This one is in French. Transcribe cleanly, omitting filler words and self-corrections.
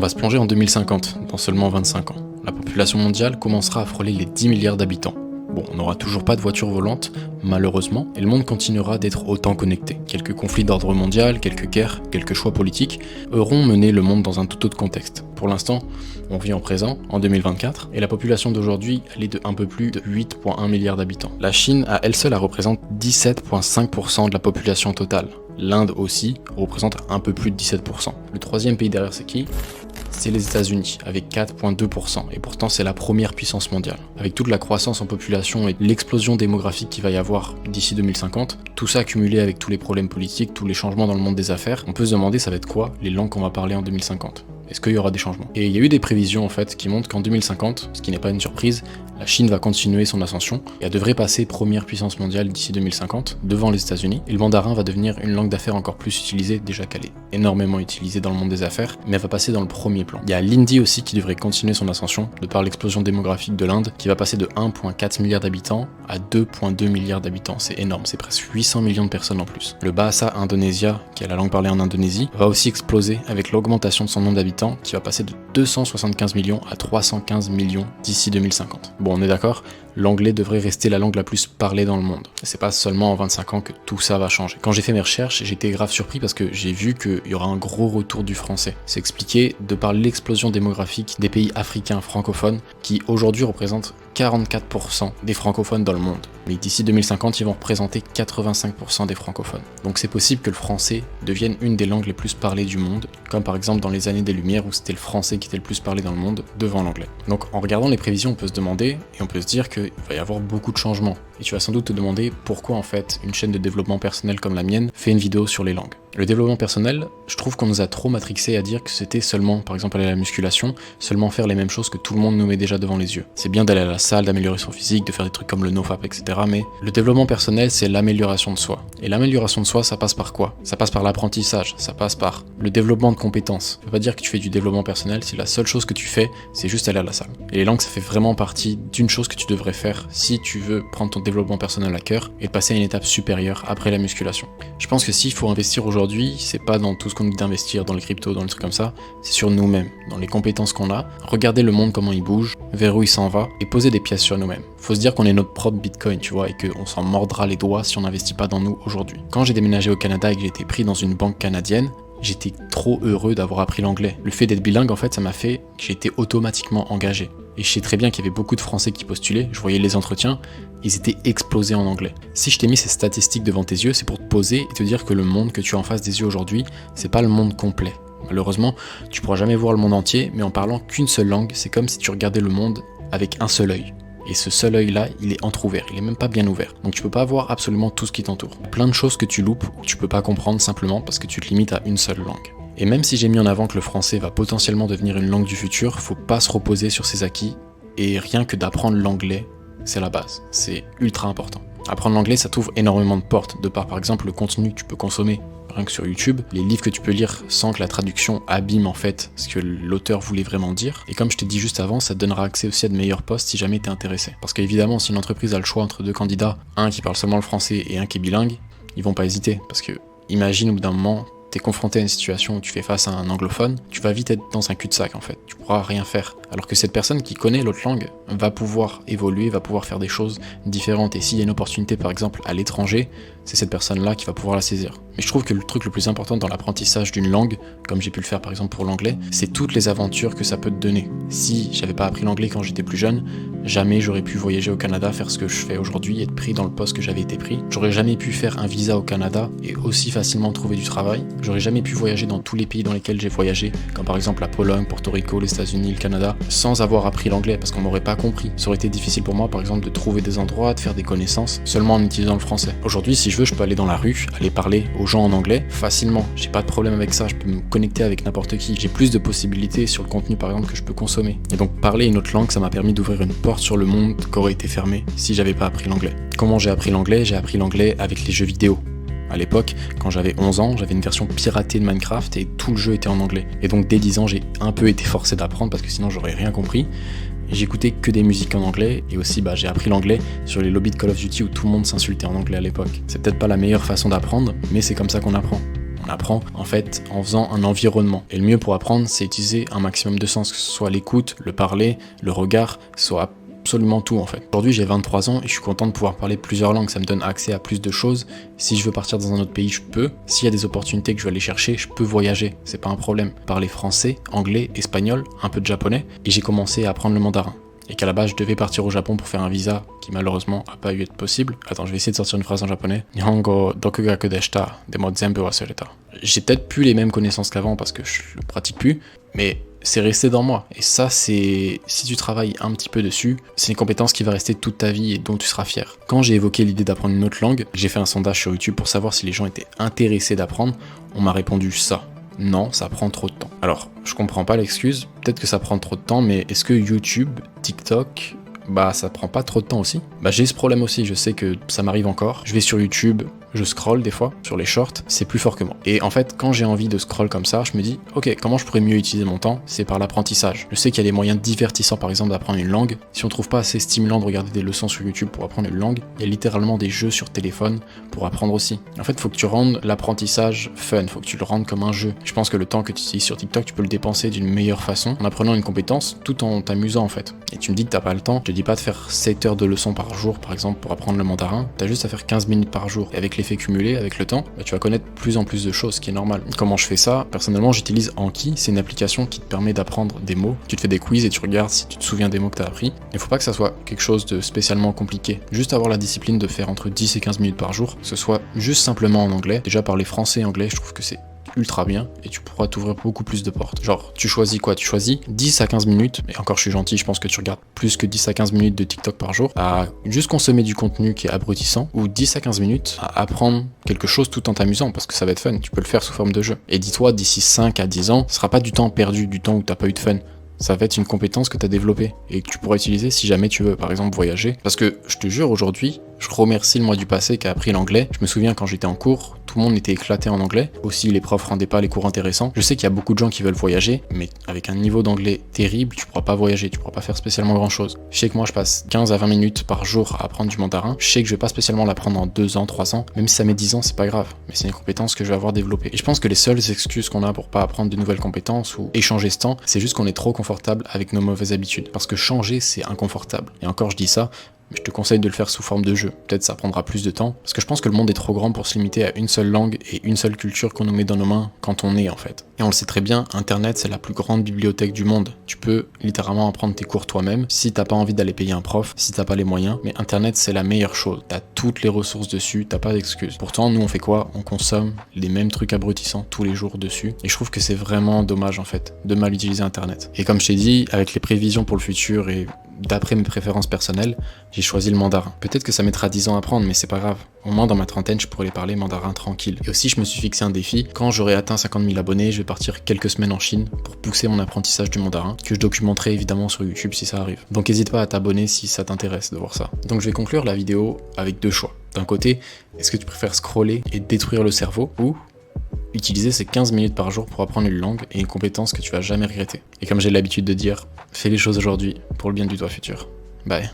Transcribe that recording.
va se plonger en 2050, dans seulement 25 ans. La population mondiale commencera à frôler les 10 milliards d'habitants. Bon, on n'aura toujours pas de voitures volantes, malheureusement, et le monde continuera d'être autant connecté. Quelques conflits d'ordre mondial, quelques guerres, quelques choix politiques auront mené le monde dans un tout autre contexte. Pour l'instant, on vit en présent, en 2024, et la population d'aujourd'hui, elle est de un peu plus de 8,1 milliards d'habitants. La Chine, à elle seule, elle représente 17,5% de la population totale. L'Inde aussi représente un peu plus de 17%. Le troisième pays derrière, c'est qui ? C'est les États-Unis, avec 4,2%, et pourtant c'est la première puissance mondiale. Avec toute la croissance en population et l'explosion démographique qu'il va y avoir d'ici 2050, tout ça accumulé avec tous les problèmes politiques, tous les changements dans le monde des affaires, on peut se demander ça va être quoi les langues qu'on va parler en 2050 ? Est-ce qu'il y aura des changements ? Et il y a eu des prévisions en fait qui montrent qu'en 2050, ce qui n'est pas une surprise, la Chine va continuer son ascension et elle devrait passer première puissance mondiale d'ici 2050 devant les États-Unis. Et le mandarin va devenir une langue d'affaires encore plus utilisée, déjà qu'elle est énormément utilisée dans le monde des affaires, mais elle va passer dans le premier plan. Il y a l'Indie aussi qui devrait continuer son ascension de par l'explosion démographique de l'Inde qui va passer de 1,4 milliard d'habitants à 2,2 milliards d'habitants. C'est énorme, c'est presque 800 millions de personnes en plus. Le Bahasa Indonesia, qui est la langue parlée en Indonésie, va aussi exploser avec l'augmentation de son nombre d'habitants qui va passer de 275 millions à 315 millions d'ici 2050. Bon, on est d'accord, l'anglais devrait rester la langue la plus parlée dans le monde. Et c'est pas seulement en 25 ans que tout ça va changer. Quand j'ai fait mes recherches, j'étais grave surpris parce que j'ai vu qu'il y aura un gros retour du français. C'est expliqué de par l'explosion démographique des pays africains francophones qui aujourd'hui représentent 44% des francophones dans le monde. Mais d'ici 2050, ils vont représenter 85% des francophones. Donc c'est possible que le français devienne une des langues les plus parlées du monde, comme par exemple dans les années des Lumières où c'était le français qui était le plus parlé dans le monde devant l'anglais. Donc en regardant les prévisions, on peut se demander, et on peut se dire qu'il va y avoir beaucoup de changements. Et tu vas sans doute te demander pourquoi en fait une chaîne de développement personnel comme la mienne fait une vidéo sur les langues. Le développement personnel, je trouve qu'on nous a trop matrixé à dire que c'était seulement, par exemple aller à la musculation, seulement faire les mêmes choses que tout le monde nous met déjà devant les yeux. C'est bien d'aller à la salle, d'améliorer son physique, de faire des trucs comme le nofap, etc. Mais le développement personnel, c'est l'amélioration de soi. Et l'amélioration de soi, ça passe par quoi ? Ça passe par l'apprentissage, ça passe par le développement de compétences. Ça veut pas dire que tu fais du développement personnel si la seule chose que tu fais, c'est juste aller à la salle. Et les langues, ça fait vraiment partie d'une chose que tu devrais faire si tu veux prendre ton développement personnel à cœur et passer à une étape supérieure après la musculation. Je pense que s'il faut investir aujourd'hui, c'est pas dans tout ce qu'on nous dit d'investir, dans les cryptos, dans les trucs comme ça, c'est sur nous-mêmes, dans les compétences qu'on a, regarder le monde comment il bouge, vers où il s'en va, et poser des pièces sur nous-mêmes. Faut se dire qu'on est notre propre Bitcoin, tu vois, et qu'on s'en mordra les doigts si on n'investit pas dans nous aujourd'hui. Quand j'ai déménagé au Canada et que j'ai été pris dans une banque canadienne, j'étais trop heureux d'avoir appris l'anglais. Le fait d'être bilingue, en fait, ça m'a fait que j'ai été automatiquement engagé. Et je sais très bien qu'il y avait beaucoup de Français qui postulaient, je voyais les entretiens, ils étaient explosés en anglais. Si je t'ai mis ces statistiques devant tes yeux, c'est pour te poser et te dire que le monde que tu as en face des yeux aujourd'hui, c'est pas le monde complet. Malheureusement, tu pourras jamais voir le monde entier, mais en parlant qu'une seule langue, c'est comme si tu regardais le monde avec un seul œil. Et ce seul œil-là, il est entrouvert, il est même pas bien ouvert. Donc tu peux pas voir absolument tout ce qui t'entoure. Plein de choses que tu loupes ou que tu peux pas comprendre simplement parce que tu te limites à une seule langue. Et même si j'ai mis en avant que le français va potentiellement devenir une langue du futur, faut pas se reposer sur ses acquis. Et rien que d'apprendre l'anglais, c'est la base. C'est ultra important. Apprendre l'anglais, ça t'ouvre énormément de portes, de par exemple le contenu que tu peux consommer, rien que sur YouTube, les livres que tu peux lire sans que la traduction abîme en fait ce que l'auteur voulait vraiment dire. Et comme je t'ai dit juste avant, ça te donnera accès aussi à de meilleurs postes si jamais t'es intéressé. Parce qu'évidemment, si une entreprise a le choix entre deux candidats, un qui parle seulement le français et un qui est bilingue, ils vont pas hésiter. Parce que imagine au bout d'un moment, t'es confronté à une situation où tu fais face à un anglophone, tu vas vite être dans un cul-de-sac en fait, tu pourras rien faire. Alors que cette personne qui connaît l'autre langue va pouvoir évoluer, va pouvoir faire des choses différentes. Et s'il y a une opportunité par exemple à l'étranger, c'est cette personne-là qui va pouvoir la saisir. Mais je trouve que le truc le plus important dans l'apprentissage d'une langue, comme j'ai pu le faire par exemple pour l'anglais, c'est toutes les aventures que ça peut te donner. Si j'avais pas appris l'anglais quand j'étais plus jeune, jamais j'aurais pu voyager au Canada, faire ce que je fais aujourd'hui, être pris dans le poste que j'avais été pris. J'aurais jamais pu faire un visa au Canada et aussi facilement trouver du travail. J'aurais jamais pu voyager dans tous les pays dans lesquels j'ai voyagé, comme par exemple la Pologne, Porto Rico, les États-Unis, le Canada, sans avoir appris l'anglais parce qu'on m'aurait pas compris. Ça aurait été difficile pour moi par exemple de trouver des endroits, de faire des connaissances, seulement en utilisant le français. Aujourd'hui, si je veux, je peux aller dans la rue, aller parler aux gens en anglais facilement. J'ai pas de problème avec ça, je peux me connecter avec n'importe qui. J'ai plus de possibilités sur le contenu par exemple que je peux consommer. Et donc parler une autre langue, ça m'a permis d'ouvrir une porte sur le monde qui aurait été fermée si j'avais pas appris l'anglais. Comment j'ai appris l'anglais ? J'ai appris l'anglais avec les jeux vidéo. À l'époque, quand j'avais 11 ans, j'avais une version piratée de Minecraft et tout le jeu était en anglais. Et donc dès 10 ans, j'ai un peu été forcé d'apprendre parce que sinon j'aurais rien compris. Et j'écoutais que des musiques en anglais et aussi j'ai appris l'anglais sur les lobbies de Call of Duty où tout le monde s'insultait en anglais à l'époque. C'est peut-être pas la meilleure façon d'apprendre, mais c'est comme ça qu'on apprend. On apprend en fait en faisant un environnement. Et le mieux pour apprendre, c'est utiliser un maximum de sens, que ce soit l'écoute, le parler, le regard, soit absolument tout en fait. Aujourd'hui j'ai 23 ans et je suis content de pouvoir parler plusieurs langues, ça me donne accès à plus de choses. Si je veux partir dans un autre pays, je peux. S'il y a des opportunités que je veux aller chercher, je peux voyager, c'est pas un problème. Parler français, anglais, espagnol, un peu de japonais, et j'ai commencé à apprendre le mandarin. Et qu'à la base je devais partir au Japon pour faire un visa qui malheureusement a pas eu être possible. Attends, je vais essayer de sortir une phrase en japonais. Nihongo dokugaku deshita, demo zenbu wasureta. J'ai peut-être plus les mêmes connaissances qu'avant parce que je le pratique plus, mais c'est resté dans moi. Et ça, c'est, si tu travailles un petit peu dessus, c'est une compétence qui va rester toute ta vie et dont tu seras fier. Quand j'ai évoqué l'idée d'apprendre une autre langue, j'ai fait un sondage sur YouTube pour savoir si les gens étaient intéressés d'apprendre. On m'a répondu ça. Non, ça prend trop de temps. Alors, je comprends pas l'excuse, peut-être que ça prend trop de temps, mais est-ce que YouTube, TikTok, ça prend pas trop de temps aussi? J'ai ce problème aussi, je sais que ça m'arrive encore. Je vais sur YouTube, je scroll des fois sur les shorts, c'est plus fort que moi. Et en fait, quand j'ai envie de scroll comme ça, je me dis, ok, comment je pourrais mieux utiliser mon temps? C'est par l'apprentissage. Je sais qu'il y a des moyens divertissants, par exemple, d'apprendre une langue. Si on trouve pas assez stimulant de regarder des leçons sur YouTube pour apprendre une langue, il y a littéralement des jeux sur téléphone pour apprendre aussi. En fait, il faut que tu rendes l'apprentissage fun, faut que tu le rendes comme un jeu. Je pense que le temps que tu utilises sur TikTok, tu peux le dépenser d'une meilleure façon en apprenant une compétence tout en t'amusant en fait. Et tu me dis que t'as pas le temps, je te dis pas de faire 7 heures de leçons par jour, par exemple, pour apprendre le mandarin, t'as juste à faire 15 minutes par jour. Et avec l'effet cumulé, avec le temps, tu vas connaître plus en plus de choses, ce qui est normal. Comment je fais ça? Personnellement, j'utilise Anki, c'est une application qui te permet d'apprendre des mots. Tu te fais des quiz et tu regardes si tu te souviens des mots que t'as appris. Il faut pas que ça soit quelque chose de spécialement compliqué. Juste avoir la discipline de faire entre 10 et 15 minutes par jour, que ce soit juste simplement en anglais. Déjà parler français et anglais, je trouve que c'est ultra bien et tu pourras t'ouvrir beaucoup plus de portes. Genre, tu choisis quoi? Tu choisis 10 à 15 minutes, et encore je suis gentil, je pense que tu regardes plus que 10 à 15 minutes de TikTok par jour, à juste consommer du contenu qui est abrutissant, ou 10 à 15 minutes à apprendre quelque chose tout en t'amusant, parce que ça va être fun, tu peux le faire sous forme de jeu. Et dis-toi, d'ici 5 à 10 ans, ce sera pas du temps perdu, du temps où t'as pas eu de fun. Ça va être une compétence que tu as développée et que tu pourras utiliser si jamais tu veux, par exemple, voyager. Parce que, je te jure, aujourd'hui, je remercie le mois du passé qui a appris l'anglais. Je me souviens quand j'étais en cours, tout le monde était éclaté en anglais. Aussi, les profs rendaient pas les cours intéressants. Je sais qu'il y a beaucoup de gens qui veulent voyager, mais avec un niveau d'anglais terrible, tu pourras pas voyager, tu pourras pas faire spécialement grand chose. Je sais que moi, je passe 15 à 20 minutes par jour à apprendre du mandarin. Je sais que je vais pas spécialement l'apprendre en 2 ans, 3 ans. Même si ça met 10 ans, c'est pas grave. Mais c'est une compétence que je vais avoir développée. Et je pense que les seules excuses qu'on a pour pas apprendre de nouvelles compétences ou échanger ce temps, c'est juste qu'on est trop confortable avec nos mauvaises habitudes. Parce que changer, c'est inconfortable. Et encore, je dis ça, mais je te conseille de le faire sous forme de jeu. Peut-être ça prendra plus de temps, parce que je pense que le monde est trop grand pour se limiter à une seule langue et une seule culture qu'on nous met dans nos mains quand on est en fait. Et on le sait très bien, Internet c'est la plus grande bibliothèque du monde. Tu peux littéralement apprendre tes cours toi-même, si t'as pas envie d'aller payer un prof, si t'as pas les moyens, mais Internet c'est la meilleure chose. T'as toutes les ressources dessus, t'as pas d'excuses. Pourtant, nous on fait quoi? On consomme les mêmes trucs abrutissants tous les jours dessus, et je trouve que c'est vraiment dommage en fait, de mal utiliser Internet. Et comme je t'ai dit, avec les prévisions pour le futur et d'après mes préférences personnelles, j'ai choisi le mandarin. Peut-être que ça mettra 10 ans à apprendre, mais c'est pas grave. Au moins dans ma trentaine, je pourrais les parler mandarin tranquille. Et aussi, je me suis fixé un défi. Quand j'aurai atteint 50 000 abonnés, je vais partir quelques semaines en Chine pour pousser mon apprentissage du mandarin, que je documenterai évidemment sur YouTube si ça arrive. Donc n'hésite pas à t'abonner si ça t'intéresse de voir ça. Donc je vais conclure la vidéo avec 2 choix. D'un côté, est-ce que tu préfères scroller et détruire le cerveau, ou utiliser ces 15 minutes par jour pour apprendre une langue et une compétence que tu vas jamais regretter. Et comme j'ai l'habitude de dire, fais les choses aujourd'hui pour le bien du toi futur. Bye.